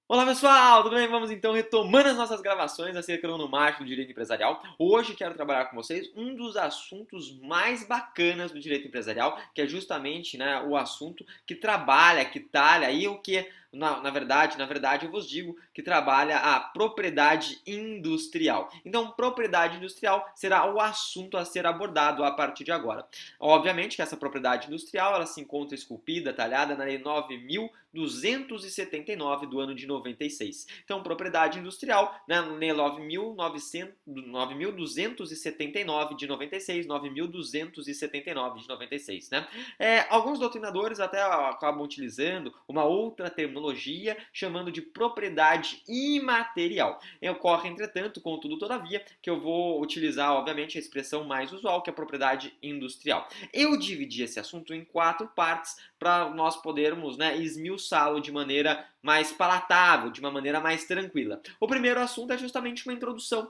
Olá pessoal, tudo bem? Vamos então retomando as nossas gravações acerca do marketing do direito empresarial. Hoje quero trabalhar com vocês um dos assuntos mais bacanas do direito empresarial, que é justamente, o assunto que trabalha, que talha aí o que na verdade, eu vos digo que trabalha a propriedade industrial. Então, propriedade industrial será o assunto a ser abordado a partir de agora. Obviamente que essa propriedade industrial ela se encontra esculpida, talhada na Lei 9.279 do ano de 96. Então, propriedade industrial, né, Lei 9.279 de 96, 9.279 de 96, né? Alguns doutrinadores até acabam utilizando uma outra terminologia chamando de propriedade imaterial. Ocorre, entretanto, contudo, todavia, que eu vou utilizar, obviamente, a expressão mais usual, que é a propriedade industrial. Eu dividi esse assunto em 4 partes para nós podermos, esmiuçá-lo de maneira mais palatável, de uma maneira mais tranquila. O primeiro assunto é justamente uma introdução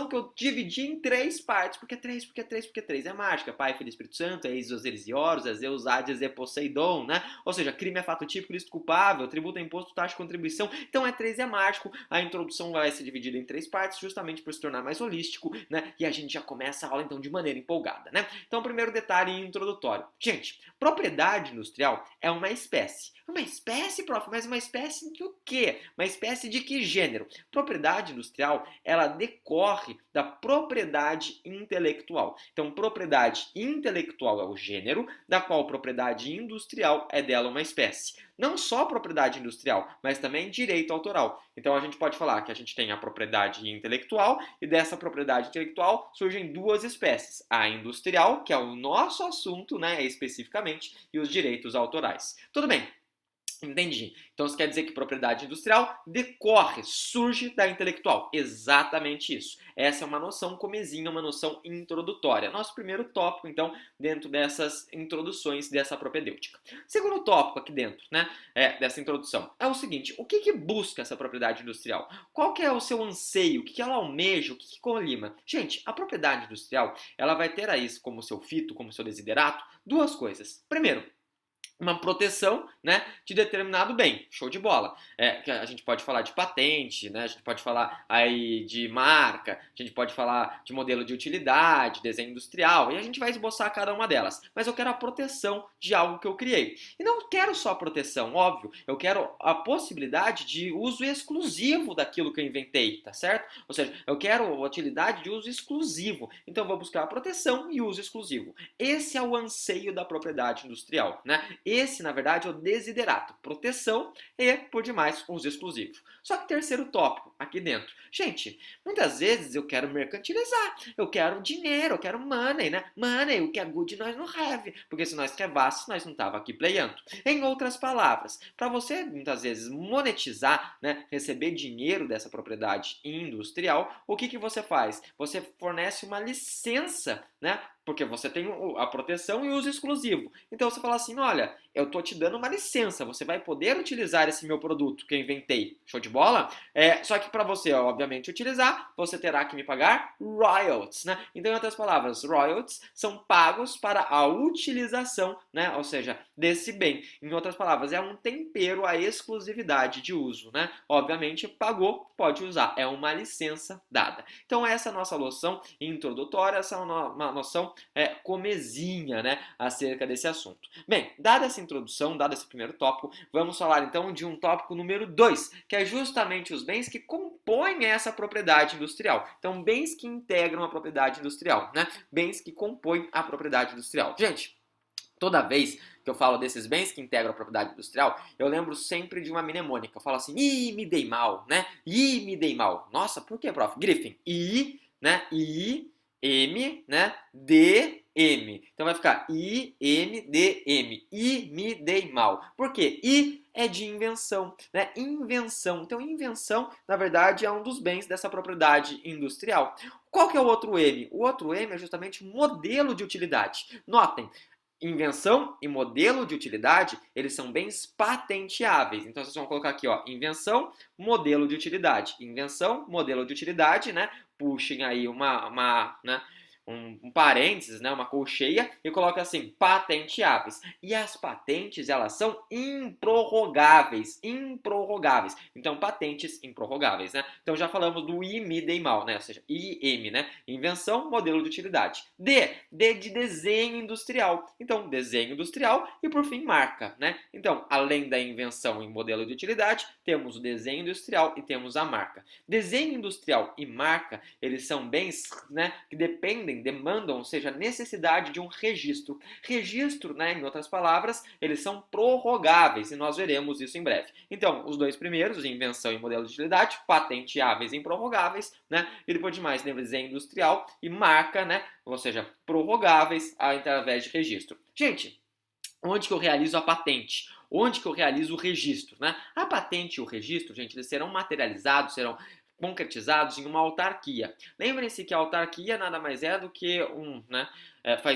que eu dividi em 3 partes, porque 3, porque 3, porque 3 é mágica, Pai, Filho e Espírito Santo, é Isis, Osiris e Horus, é Zeus, Hades e Poseidon, né? Ou seja, crime é fato típico, ilícito culpável, tributo é imposto, taxa de contribuição, então 3 é mágico, a introdução vai ser dividida em 3 partes, justamente por se tornar mais holístico, né? E a gente já começa a aula então de maneira empolgada, né? Então, o primeiro detalhe introdutório. Gente, propriedade industrial é uma espécie. Uma espécie, prof, mas uma espécie de o quê? Uma espécie de que gênero? Propriedade industrial, ela decorre da propriedade intelectual. Então, propriedade intelectual é o gênero, da qual propriedade industrial é dela uma espécie. Não só propriedade industrial, mas também direito autoral. Então, a gente pode falar que a gente tem a propriedade intelectual e dessa propriedade intelectual surgem 2 espécies. A industrial, que é o nosso assunto, né, especificamente, e os direitos autorais. Tudo bem. Entendi. Então isso quer dizer que propriedade industrial decorre, surge da intelectual. Exatamente isso. Essa é uma noção comezinha, uma noção introdutória. Nosso primeiro tópico, então, dentro dessas introduções dessa propedêutica. Segundo tópico aqui dentro, dessa introdução, é o seguinte: o que busca essa propriedade industrial? Qual que é o seu anseio? O que ela almeja? O que colima? Gente, a propriedade industrial, ela vai ter aí como seu fito, como seu desiderato, 2 coisas. Primeiro, uma proteção, né, de determinado bem. Show de bola. Que a gente pode falar de patente, né, a gente pode falar aí de marca, a gente pode falar de modelo de utilidade, desenho industrial, e a gente vai esboçar cada uma delas. Mas eu quero a proteção de algo que eu criei. E não quero só a proteção, óbvio, eu quero a possibilidade de uso exclusivo daquilo que eu inventei, tá certo? Ou seja, eu quero a utilidade de uso exclusivo. Então eu vou buscar a proteção e uso exclusivo. Esse é o anseio da propriedade industrial, né? Esse, na verdade, é o desiderato, proteção e, por demais, uso exclusivo. Só que terceiro tópico, aqui dentro. Gente, muitas vezes eu quero mercantilizar, eu quero dinheiro, eu quero money, né? Money, o que é good nós não have, porque se nós quevasse, nós não tava aqui playando. Em outras palavras, para você, muitas vezes, monetizar, né, receber dinheiro dessa propriedade industrial, o que você faz? Você fornece uma licença, né? Porque você tem a proteção e o uso exclusivo. Então você fala assim, olha, eu tô te dando uma licença, você vai poder utilizar esse meu produto que eu inventei. Show de bola? Só que para você, obviamente, utilizar, você terá que me pagar royalties, né? Então, em outras palavras, royalties são pagos para a utilização, né? Ou seja, desse bem. Em outras palavras, é um tempero à exclusividade de uso, né? Obviamente, pagou, pode usar. É uma licença dada. Então, essa é a nossa noção introdutória, essa é uma noção comezinha, né? Acerca desse assunto. Bem, dada essa introdução, dado esse primeiro tópico, vamos falar então de um tópico número 2, que é justamente os bens que compõem essa propriedade industrial. Então, bens que integram a propriedade industrial, né? Bens que compõem a propriedade industrial. Gente, toda vez que eu falo desses bens que integram a propriedade industrial, eu lembro sempre de uma mnemônica. Eu falo assim, ih, me dei mal, né? Ih, me dei mal. Nossa, por que, prof? Griffin, I, né? I, M, né? D, M. Então vai ficar I, M, D, M. I, me dei mal. Por quê? I é de invenção, né? Invenção. Então, invenção, na verdade, é um dos bens dessa propriedade industrial. Qual que é o outro M? O outro M é justamente modelo de utilidade. Notem, invenção e modelo de utilidade, eles são bens patenteáveis. Então, vocês vão colocar aqui, ó, invenção, modelo de utilidade. Invenção, modelo de utilidade, né? Puxem aí né? um parênteses, né, uma colcheia, e coloca assim, patenteáveis. E as patentes, elas são improrrogáveis, improrrogáveis. Então, patentes improrrogáveis, né? Então, já falamos do IMI-DEIMAL, né? Ou seja, IM, né? Invenção, modelo de utilidade. D de desenho industrial. Então, desenho industrial e, por fim, marca, né? Então, além da invenção e modelo de utilidade, temos o desenho industrial e temos a marca. Desenho industrial e marca, eles são bens, né, que demandam, ou seja, necessidade de um registro. Registro, né, em outras palavras, eles são prorrogáveis e nós veremos isso em breve. Então, os dois primeiros, invenção e modelo de utilidade, patenteáveis e improrrogáveis, né? E depois de mais, desenho industrial e marca, né? Ou seja, prorrogáveis através de registro. Gente, onde que eu realizo a patente? Onde que eu realizo o registro, né? A patente e o registro, gente, eles serão materializados, serão concretizados em uma autarquia. Lembrem-se que a autarquia nada mais é do que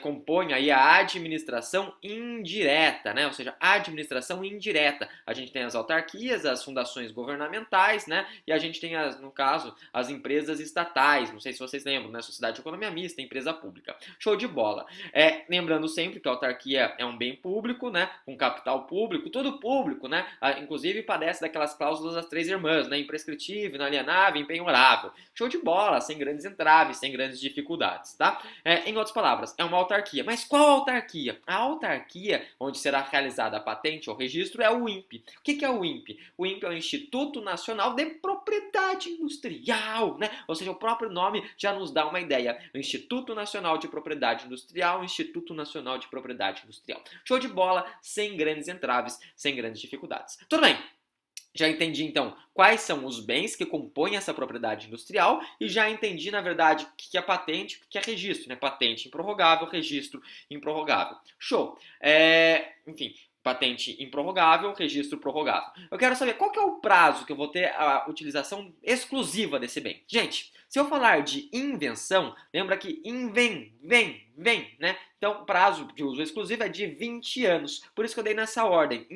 compõe aí a administração indireta, né? Ou seja, a administração indireta. A gente tem as autarquias, as fundações governamentais, né? E a gente tem, no caso, as empresas estatais. Não sei se vocês lembram, né? Sociedade de Economia Mista, empresa pública. Show de bola. Lembrando sempre que a autarquia é um bem público, né? Com capital público, tudo público, né? Inclusive padece daquelas cláusulas das três irmãs, né? Imprescritível, inalienável, impenhorável. Show de bola, sem grandes entraves, sem grandes dificuldades, tá? Em outras palavras, é uma autarquia. Mas qual autarquia? A autarquia onde será realizada a patente ou registro é o INPE. O que é o INPE? O INPE é o Instituto Nacional de Propriedade Industrial, né? Ou seja, o próprio nome já nos dá uma ideia. O Instituto Nacional de Propriedade Industrial, Instituto Nacional de Propriedade Industrial. Show de bola, sem grandes entraves, sem grandes dificuldades. Tudo bem. Já entendi, então, quais são os bens que compõem essa propriedade industrial e já entendi, na verdade, o que é patente e o que é registro, né? Patente improrrogável, registro improrrogável. Show! Enfim, patente improrrogável, registro prorrogável. Eu quero saber qual que é o prazo que eu vou ter a utilização exclusiva desse bem. Gente, se eu falar de invenção, lembra que vem, né? Então, o prazo de uso exclusivo é de 20 anos. Por isso que eu dei nessa ordem.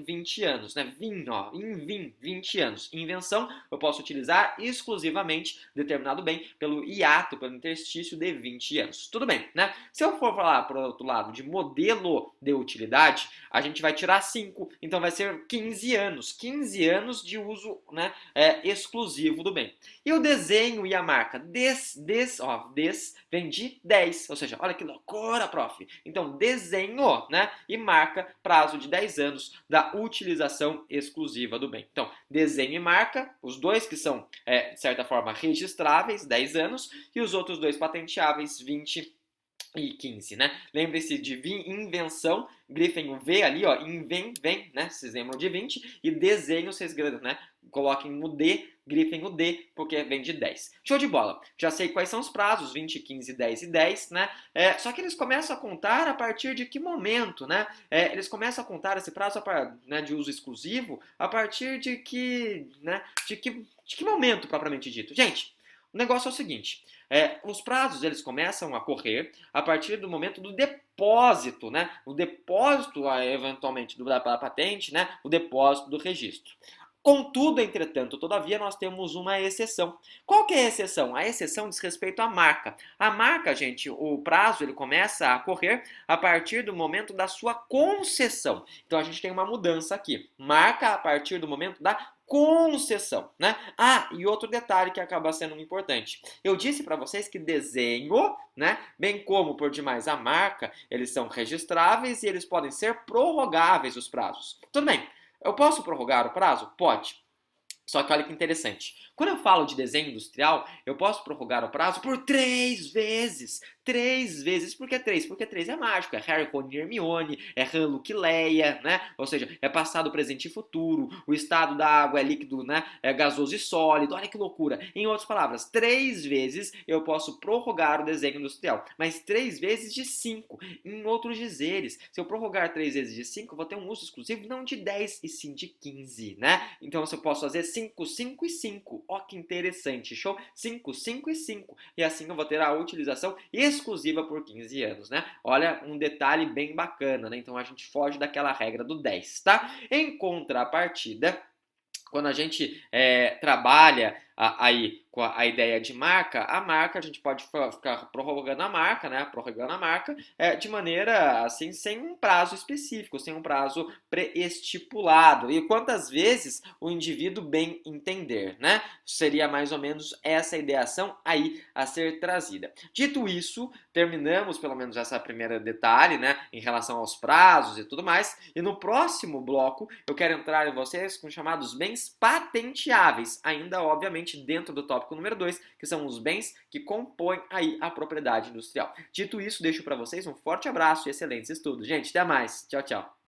20 anos, né? 20 anos. Invenção, eu posso utilizar exclusivamente determinado bem pelo hiato, pelo interstício de 20 anos. Tudo bem, né? Se eu for falar, por outro lado, de modelo de utilidade, a gente vai tirar 5. Então, vai ser 15 anos. 15 anos de uso, né, exclusivo do bem. E o desenho e a marca? Vem de 10. Ou seja, olha que loucura, prof. Então, desenho, né, e marca, prazo de 10 anos da utilização exclusiva do bem. Então, desenho e marca, os dois que são, de certa forma, registráveis, 10 anos, e os outros dois patenteáveis, 20 e 15, né? Lembre-se de invenção, grifem o V ali, ó, vem, né? Vocês lembram de 20, e desenho, vocês, né? Coloquem no D, grifem o D, porque vem de 10. Show de bola! Já sei quais são os prazos, 20, 15, 10 e 10, né? Só que eles começam a contar a partir de que momento, né? Eles começam a contar esse prazo né, de uso exclusivo a partir de que, né? De que momento, propriamente dito? Gente, o negócio é o seguinte, os prazos eles começam a correr a partir do momento do depósito, né? O depósito, eventualmente, da patente, né? O depósito do registro. Contudo, entretanto, todavia, nós temos uma exceção. Qual que é a exceção? A exceção diz respeito à marca. A marca, gente, o prazo ele começa a correr a partir do momento da sua concessão. Então, a gente tem uma mudança aqui. Marca a partir do momento da concessão, né? E outro detalhe que acaba sendo importante. Eu disse para vocês que desenho, né, bem como por demais a marca, eles são registráveis e eles podem ser prorrogáveis os prazos. Tudo bem. Eu posso prorrogar o prazo? Pode. Só que olha que interessante. Quando eu falo de desenho industrial, eu posso prorrogar o prazo por 3 vezes. 3 vezes. Por que 3? Porque 3 é mágico. É Harry, Rony e Hermione, é Han, Luke e Leia, né? Ou seja, é passado, presente e futuro. O estado da água é líquido, né? É gasoso e sólido. Olha que loucura. Em outras palavras, 3 vezes eu posso prorrogar o desenho industrial. Mas 3 vezes de 5. Em outros dizeres, se eu prorrogar 3 vezes de 5, eu vou ter um uso exclusivo não de 10 e sim de 15, né? Então, se eu posso fazer 5, 5 e 5. Ó, que interessante, show? 5, 5 e 5. E assim eu vou ter a utilização exclusiva por 15 anos, né? Olha, um detalhe bem bacana, né? Então a gente foge daquela regra do 10, tá? Em contrapartida, quando a gente trabalha aí com a ideia de marca, a marca a gente pode ficar prorrogando a marca, né? Prorrogando a marca de maneira assim, sem um prazo específico, sem um prazo pré-estipulado. E quantas vezes o indivíduo bem entender, né? Seria mais ou menos essa ideação aí a ser trazida. Dito isso, terminamos pelo menos essa primeira detalhe, né? Em relação aos prazos e tudo mais. E no próximo bloco eu quero entrar em vocês com chamados bens patenteáveis, ainda obviamente dentro do tópico número 2, que são os bens que compõem aí a propriedade industrial. Dito isso, deixo para vocês um forte abraço e excelentes estudos. Gente, até mais. Tchau, tchau.